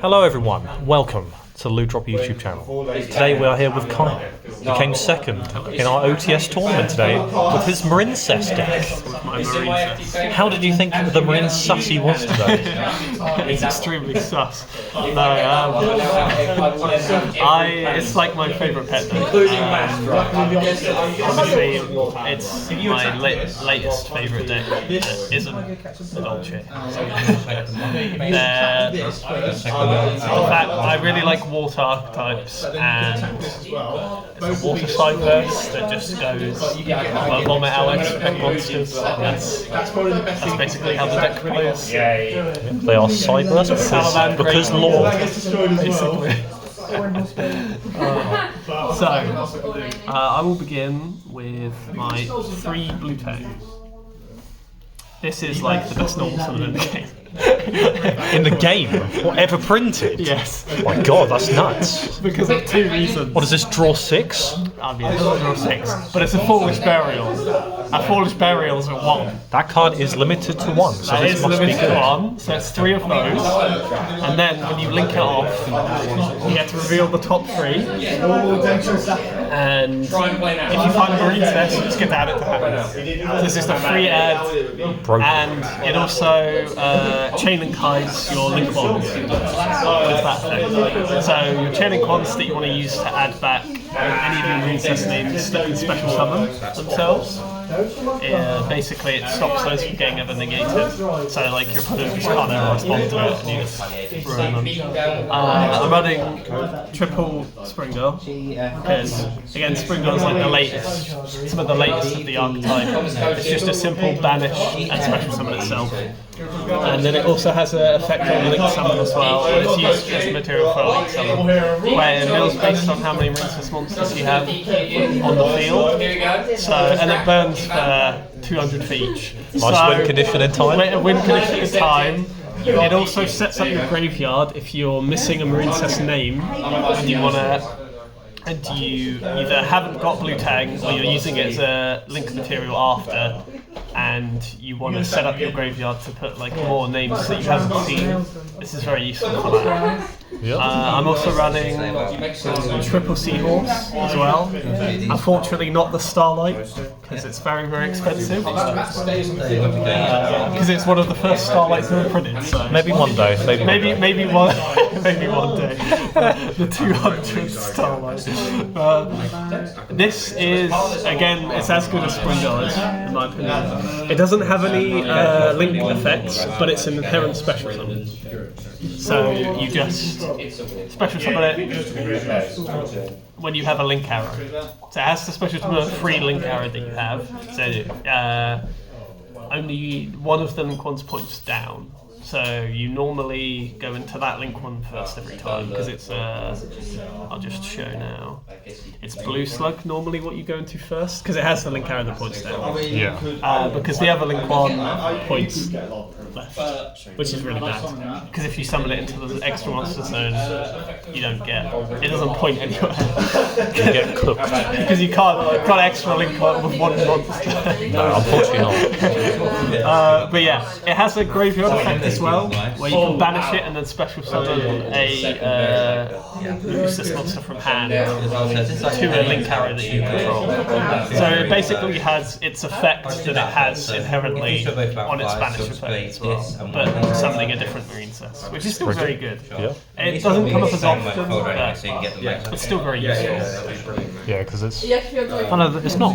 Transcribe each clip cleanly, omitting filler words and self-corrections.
Hello everyone, welcome to the Loot Drop YouTube channel. Today we are here with Connor. He came second in our OTS tournament today with his Marincess deck. My Marincess. How did you think the Marincess he was today? It's extremely sus. It's like my favourite pet deck. Honestly, it's my latest favourite deck that isn't the Dolce. In fact, I really like water archetypes, and it's a water cyclist that just goes vomit Alex, pet monsters. That's basically how the deck plays. They are Cyberus because law. I will begin with my 3 blue tag. This is like the best normal summon in the game. In the game? What, ever printed? Yes. Oh my god, that's nuts. Because of 2 reasons. What is this, draw 6? I mean, it doesn't draw 6, but it's a Foolish Burial. A Foolish Burial is at 1. That card is limited to 1, so That this is must be limited to good. 1, so it's 3 of those. And then when you link it off, you get to reveal the top 3. And if you find a Marincess, you just get to add it to hand. So it's just a free add, and it also chain link hides your link ones with that thing. So your chain link ones that you want to use to add back any of your Marincess names that can special summon themselves. Basically, it stops those from getting ever negated. So, like, your opponent just can't ever respond to it, and you just ruin them. I'm running triple Spring Girl because, again, Spring Girl is like the latest, some of the latest of the archetype. It's just a simple banish and special summon itself. And then it also has an effect on Link Summon as well, and it's used as a material for a Link Summon, where it mills based on how many Marincess monsters you have on the field. So, and it burns for 200 for each. Nice win condition in time. Win condition in time. It also sets up your graveyard if you're missing a Marincess name and you want to. And you either haven't got blue tag or you're using it as a link material after, and you want to set up your graveyard to put like more names that you haven't seen. This is very useful for that. Yep. I'm also running triple Seahorse as well. Unfortunately, not the Starlight because it's very, very expensive. Because it's one of the first Starlights ever printed. So Maybe one day. maybe one day. The 200th Starlight. This is, again, it's as good as Spring Girl is, in my opinion. It doesn't have any link effects, but it's an inherent special summon. So you just special summon it when you have a link arrow. So it has the special summon a free link arrow that you have. So only one of the link ones points down. So you normally go into that link one first every time because it's I'll just show now. It's Blue Slug normally what you go into first because it has the link arrow that points down. Yeah. Because the other link one points left, which is really bad. Because if you summon it into the extra monster zone, you don't get. It doesn't point anywhere. You get cooked. Because you can't extra link on with one monster. No, unfortunately not. But yeah, it has a graveyard effect as well, where you can banish it and then special summon a lose this monster from hand to a link arrow that you control. So it basically has its effect that it has inherently on its banish effect as well, but summoning a different Marincess, which is still very good. Yeah. It doesn't come up as often, but it's still very useful. Yeah, because it's it's not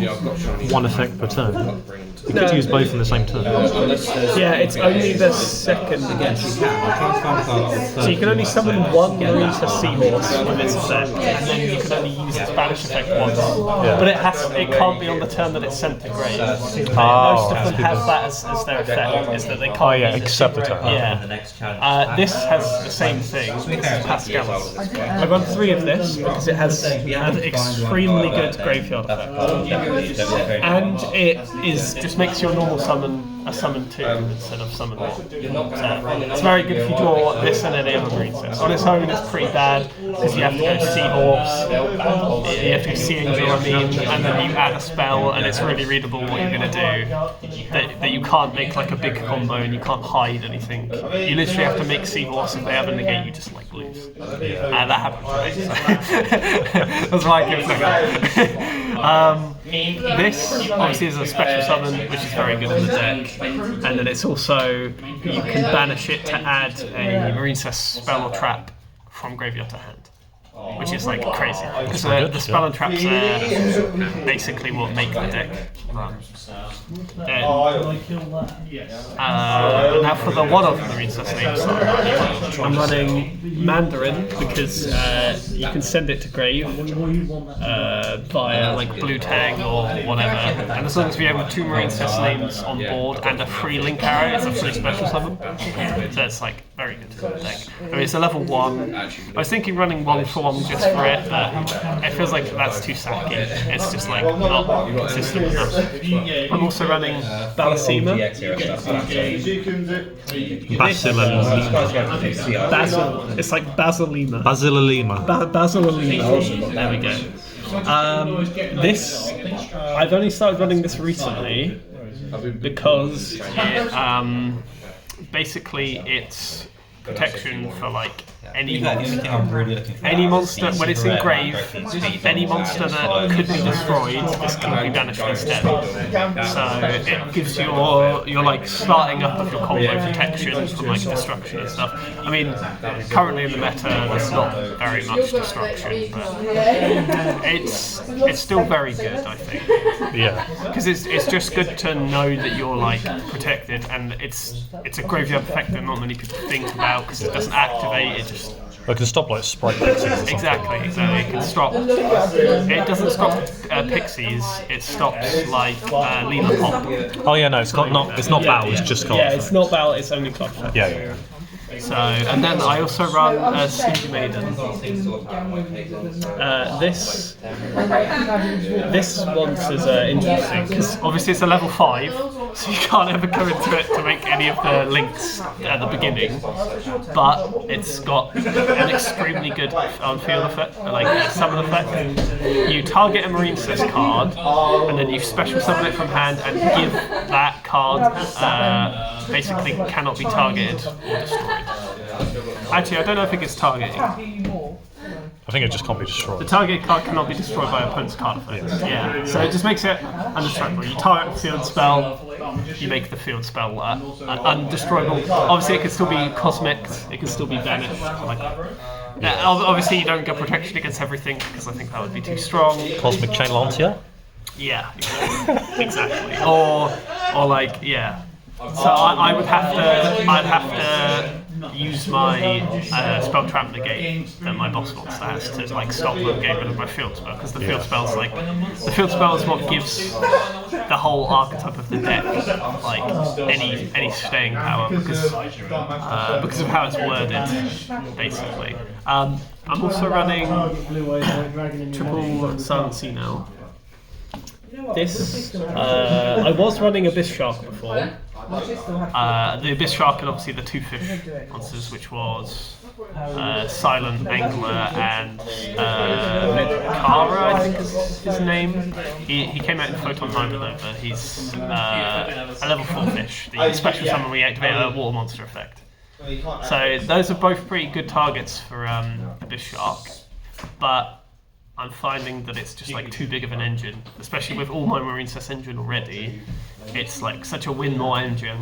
one effect per turn. You could use both in the same turn. Yeah, it's only the second. So you can only summon one Marincess Seahorse with its effect, and then you can only use its banish effect once. Yeah. But it can't be on the turn that it's sent to grave. Most of them have that as their effect, is that they can't use it. Except the turn. Yeah. This has the same thing. This is Pascal's. I run 3 of this because it has an extremely good graveyard effect. And it just makes your normal summon a summon 2 instead of summon 1. So it's very good if you draw this and any other Marincess. On its own, it's pretty bad because you have to go Seahorse, you have to go Sea Angel, and then you add a spell, and it's really readable what you're going to do. That you can't make like a big combo and you can't hide anything. You literally have to make Seahorse. If they have a negate, you just like blues. And that happened to me. So that's why I give it This obviously is a special summon, which is very good in the deck. And then it's also, you can banish it to add a Marincess spell or trap from graveyard to hand, which is like crazy. Because the spell and traps are basically what make the deck run. Now for the one-off Marincess names, I'm running Mandarin because you can send it to grave via like Blue Tang or whatever, and as long as we have 2 Marincess names on board and a free link arrow, it's a free special summon. So it's like very good for the deck. I mean, it's a level 1. I was thinking running 1 for 1 just for it, but it feels like that's too sacky. It's just like not consistent enough. I'm also running Balasima. Basil. It's like Basilima. Basilima. There we go. This, I've only started running this recently because basically it's protection for like any monster when it's in grave, any monster that could be destroyed, this can be banished instead. So it gives you're like starting up of your combo protection from like destruction and stuff. I mean, currently in the meta there's not very much destruction, but it's still very good, I think. Yeah. Because it's just good to know that you're like protected, and it's a graveyard effect that not many people think about because it doesn't activate. It just it can stop like sprite pixies. Exactly. It can stop. It doesn't stop pixies. It stops like Lila Pop. Oh yeah, no, it's not battle. It's just card. Yeah, it's not battle. It's only card effect. Yeah. So, and then I also run Sleepy Maiden. This once is interesting because obviously it's a level 5, so you can't ever go into it to make any of the links at the beginning. But it's got an extremely good field effect, like summon effect. You target a Marincess card, and then you special summon it from hand and give that card basically cannot be targeted or destroyed. Actually, I don't know if it gets targeting. I think it just can't be destroyed. The target card cannot be destroyed by opponent's card effect. Yeah. So it just makes it undestructible. You target the field spell, you make the field spell undestroyable. Obviously, it can still be cosmic, it can still be banished. Obviously, you don't get protection against everything because I think that would be too strong. Cosmic Chain Lancia? Yeah, exactly. Or like, yeah. So I'd have to use my spell trap negate that my boss monster has to like stop them getting rid of my field spell, because the field spell is what gives the whole archetype of the deck like any staying power because of how it's worded basically. I'm also running triple Silent Sea now. This I was running Abyss Shark before. The Abyss Shark and obviously the 2 fish monsters, which was Silent Angler and Kara, I think is his name. He came out in Photon Hybernova. He's a level 4 fish. The special summon we activate a water monster effect. So those are both pretty good targets for Abyss Shark, but I'm finding that it's just like too big of an engine, especially with all my Marincess engine already. It's like such a win more engine.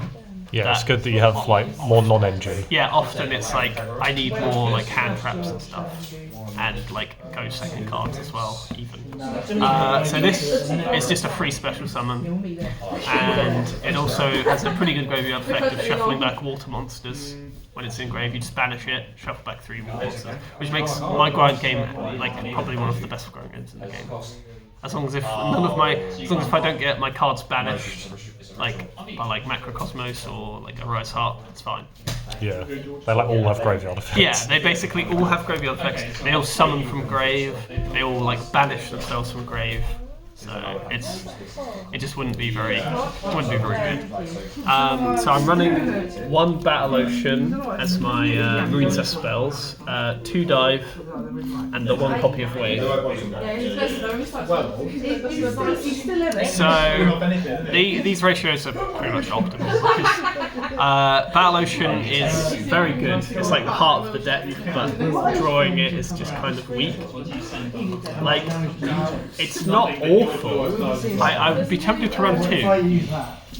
Yeah, it's good that you have like more non-engine. Yeah, often it's like I need more like hand traps and stuff, and like go second cards as well even. So this is just a free special summon, and it also has a pretty good graveyard effect of shuffling back water monsters. When it's in grave, you just banish it, shuffle back 3 water monsters, which makes my grind game like probably one of the best grind games in the game. As long as if I don't get my cards banished, like by like Macrocosmos or like a Rise Heart, it's fine. Yeah, they like all have graveyard effects. Yeah, they basically all have graveyard effects. They all summon from grave. They all like banish themselves from grave. So so it just wouldn't be very good. So I'm running 1 Battle Ocean as my Marincess spells, 2 Dive, and the 1 copy of Wave. So these ratios are pretty much optimal because Battle Ocean is very good. It's like the heart of the deck, but drawing it is just kind of weak. Like, it's not awful. I would be tempted to run 2,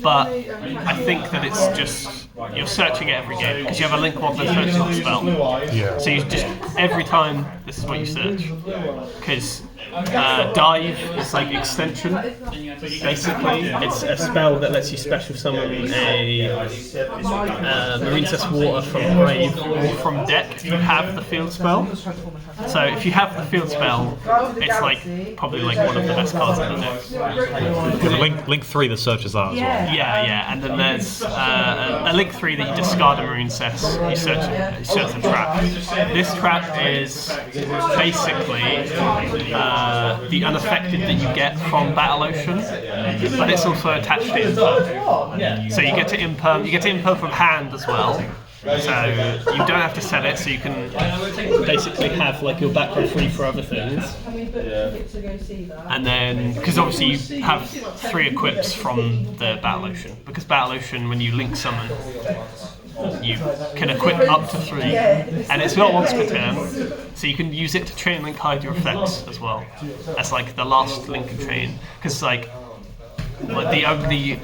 but I think that it's just you're searching it every game because you have a link mod that searches the spell. Yeah. So you just every time this is what you search because Dive is like extension. Basically, it's a spell that lets you special summon a Marincess Water from grave or from deck if you have the field spell. So if you have the field spell, it's like probably like one of the best cards in the deck. There's link 3 that searches that as well. Yeah, and then there's a link 3 that you discard a Marincess, you search a trap. This trap is basically the unaffected that you get from Battle Ocean, but it's also attached to Imperm. So you get to Imperm from hand as well. So you don't have to sell it, so you can basically have like your background free for other things. And then, because obviously you have 3 equips from the Battle Ocean, because Battle Ocean, when you link summon, you can equip up to 3, and it's not once per turn, so you can use it to chain link hide your effects as well. That's like the last link and chain, because like the only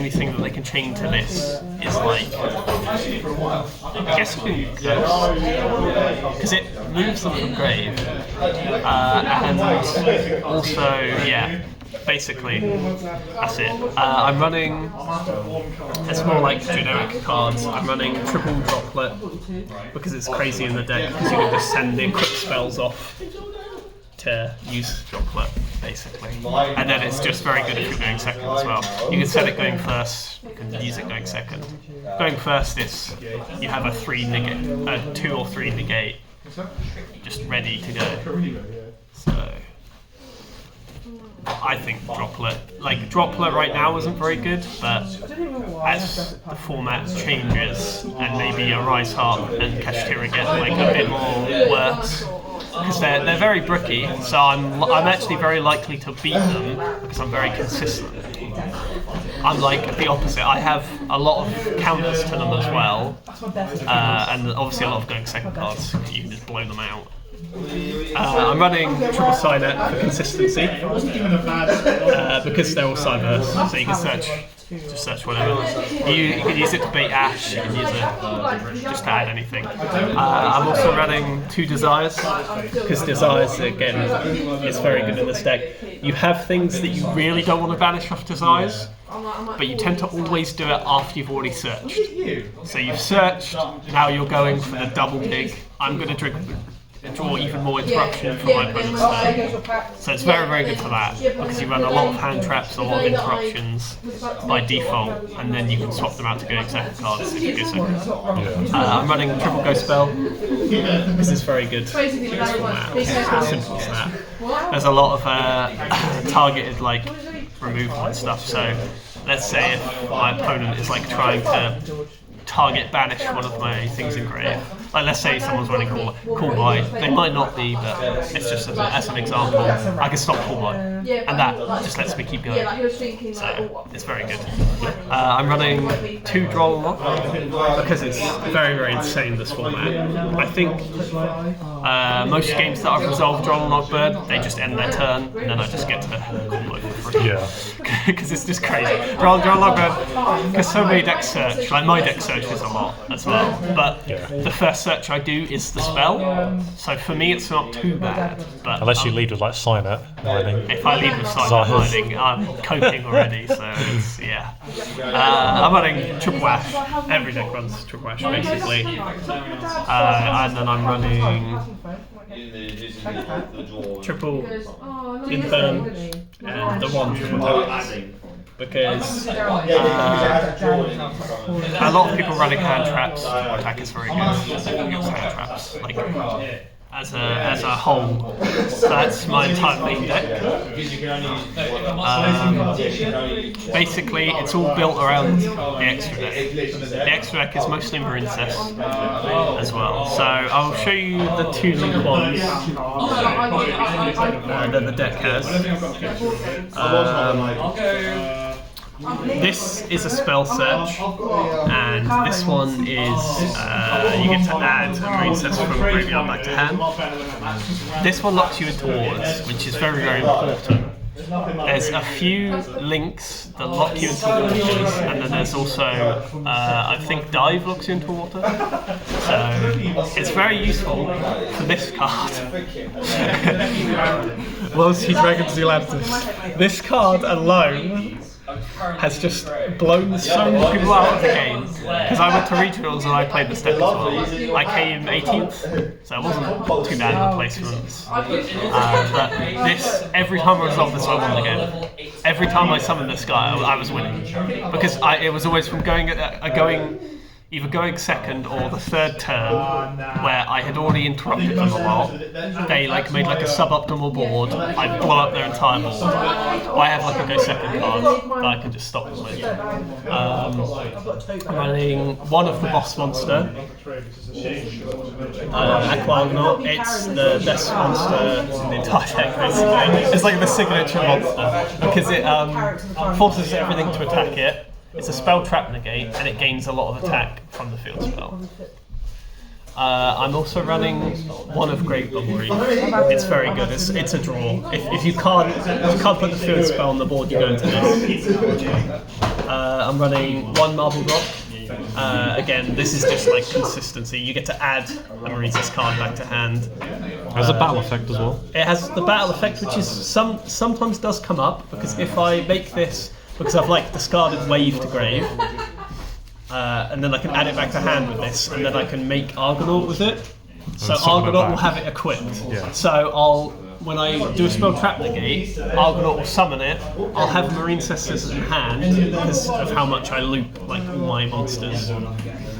thing that they can chain to this is like I guess because it moves them from grave, and also basically that's it. I'm running, it's more like generic cards. I'm running triple droplet because it's crazy in the deck because you can just send the equipped spells off to use droplet basically, and then it's just very good if you're going second as well. You can set it going first, you can use it going second. Going first is you have a 2 or 3 negate just ready to go. So I think droplet right now isn't very good, but as the format changes and maybe a Rise Heart and Kashtira get like a bit more worse, because they're very bricky, so I'm actually very likely to beat them because I'm very consistent. I'm like the opposite. I have a lot of counters to them as well, and obviously a lot of going second cards because you can just blow them out. I'm running triple Signet for consistency because they're all Cyberse, so you can search whatever. You can use it to bait Ash, you can use it just to add anything. I'm also running 2 Desires, because Desires, again, is very good in this deck. You have things that you really don't want to banish off Desires, but you tend to always do it after you've already searched. So you've searched, now you're going for the double dig. I'm going to draw even more interruption from my opponent's turn. So it's very, very good for that, because you run a lot of hand traps, a lot of interruptions by default, and then you can swap them out to going second cards if you go second. I'm running triple Ghost Spell. This is very good. It's format. Simple as that. There's a lot of targeted like removal and stuff, so let's say if my opponent is like trying to target banish one of my things in grave. Like let's say someone's running Call By. They might not be, but it's just as an example. I can stop Call By, and that just lets me keep going. So it's very good. I'm running 2 Droll Lock because it's very, very insane this format. I think most games that I've resolved Droll Lock Bird, they just end their turn, and then I just get to call it for free. Because it's just crazy. Droll Lock Bird, because so many decks search. Like my deck searches a lot as well, but the first search I do is the spell, so for me it's not too bad. But unless you lead with like Signet mining. If I lead with Signet mining, I'm coping already, so it's, I'm running triple Ash. Every deck runs triple Ash basically, and then I'm running triple Infern and the 1 triple tap. Because a lot of people running hand traps, attack is very good against hand traps. Like as a whole. So that's my entire main deck. Basically, it's all built around the extra deck. The extra deck is mostly Marincess as well. So I'll show you the 2 link ones that the deck has. This is a spell search, and this one is you get to add a Marincess from graveyard back to hand. This one locks you into wars, which is very, very important. There's a few links that lock you into waters, and then there's also, I think Dive locks you into water. So it's very useful for this card. Loyalty Dragon's Zealantis. This card alone has just blown so many people out of the game, because I went to regionals and I played this deck as well. I came 18th, so it wasn't too bad of a placement. But this, every time I resolved this, I won the game. Every time I summoned this guy, I was winning, because it was always from either going second or the third turn, where I had already interrupted them a lot. They made a suboptimal board. I'd blow up their entire board. Or I have a go second card that I can just stop them with. I'm running one of the boss monster. Aquanaut. It's the best monster in the entire deck, basically. It's like the signature monster, because it forces everything to attack it. It's a spell trap negate, and it gains a lot of attack from the field spell. I'm also running one of Great Memory. It's very good. It's a draw. If you can't put the field spell on the board, you go into this. I'm running one Marble Rock. Again, this is just consistency. You get to add a Marincess card back to hand. It has a battle effect as well. It has the battle effect, which is sometimes does come up, because if I make this, because I've discarded Wave to Grave, and then I can add it back to hand with this, and then I can make Argonaut with it. So Argonaut will have it equipped. Yeah. So when I do a spell trap negate, Argonaut will summon it. I'll have Marincesses in hand because of how much I loop all my monsters.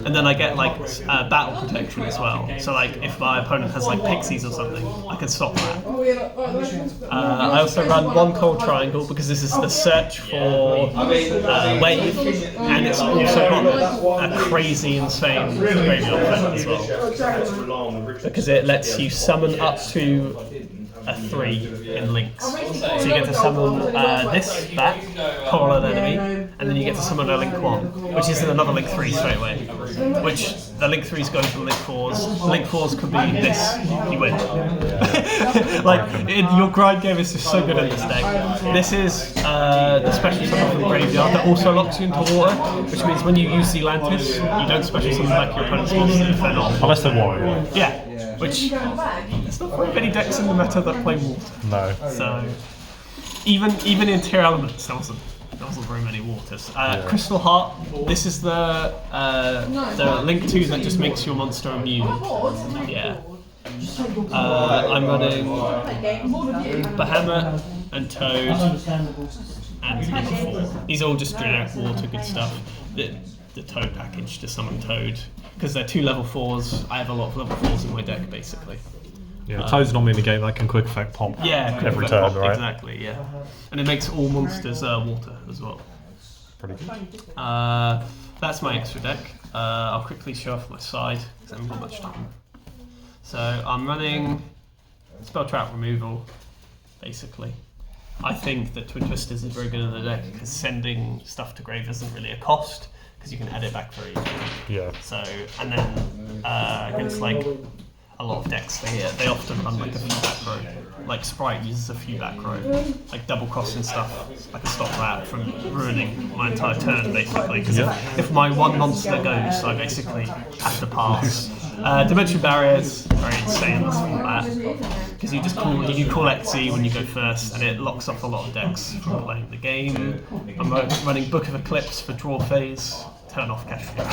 And then I get battle protection as well. So if my opponent has pixies or something, I can stop that. I also run one Cold Triangle because this is the search for Wave, and it's also got a crazy, insane graveyard effect as well, because it lets you summon up to a 3 in links. So you get to summon this back, call an enemy, and then you get to summon a link 1, which is another link 3 straight away. Which the link 3s go to the link 4s. Link 4s could be this, you win. Your grind game is just so good in this deck. This is the special summon from Graveyard that also locks you into water, which means when you use Zealantis, you don't special summon back your opponent's monster if they're not. Unless they're water. Yeah. Which, there's not very many decks in the meta that play water. No. So, even in tier elements, there wasn't very many waters. Crystal Heart, this is the link 2 that just makes your monster immune. Yeah. I'm running Bahamut and Toad and number 4. These are all just generic water, good stuff. The Toad package to summon Toad, because they're 2 level 4s. I have a lot of level 4s in my deck, basically. Yeah, Toad's normally in a game that can quick effect pop. Yeah, every turn, right? Exactly, yeah. And it makes all monsters water as well. Pretty good. That's my extra deck. I'll quickly show off my side because I haven't got much time. So I'm running Spell Trap Removal, basically. I think that Twin Twisters is very good in the deck because sending stuff to grave isn't really a cost, because you can add it back very easily. Yeah. So, and then against a lot of decks, they often run a few back row. Sprite uses a few back row, double crossing stuff. I can stop that from ruining my entire turn, basically. Because if my one monster goes, I basically have to pass. Dimension Barriers, very insane this format, because you call Exy when you go first, and it locks off a lot of decks from playing the game. I'm running Book of Eclipse for draw phase. Turn off cash flow.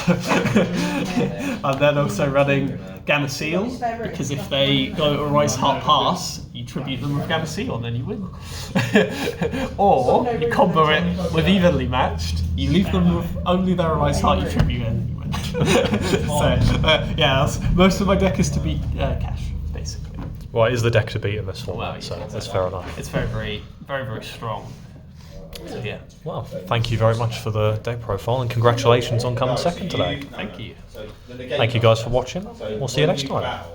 I'm then also running Gamma Seal, because if they go Arise Heart Pass, you tribute them with Gamma Seal, and then you win. Or you combo it with Evenly Matched, you leave them with only their Arise Heart, you tribute, and you win. So, most of my deck is to beat cash, basically. Well, it is the deck to beat in this format, so that's fair enough. It's very, very, very, very strong. So, yeah. Well, thank you very much for the deck profile, and congratulations on coming second today. Thank you. Thank you guys for watching. We'll see you next time.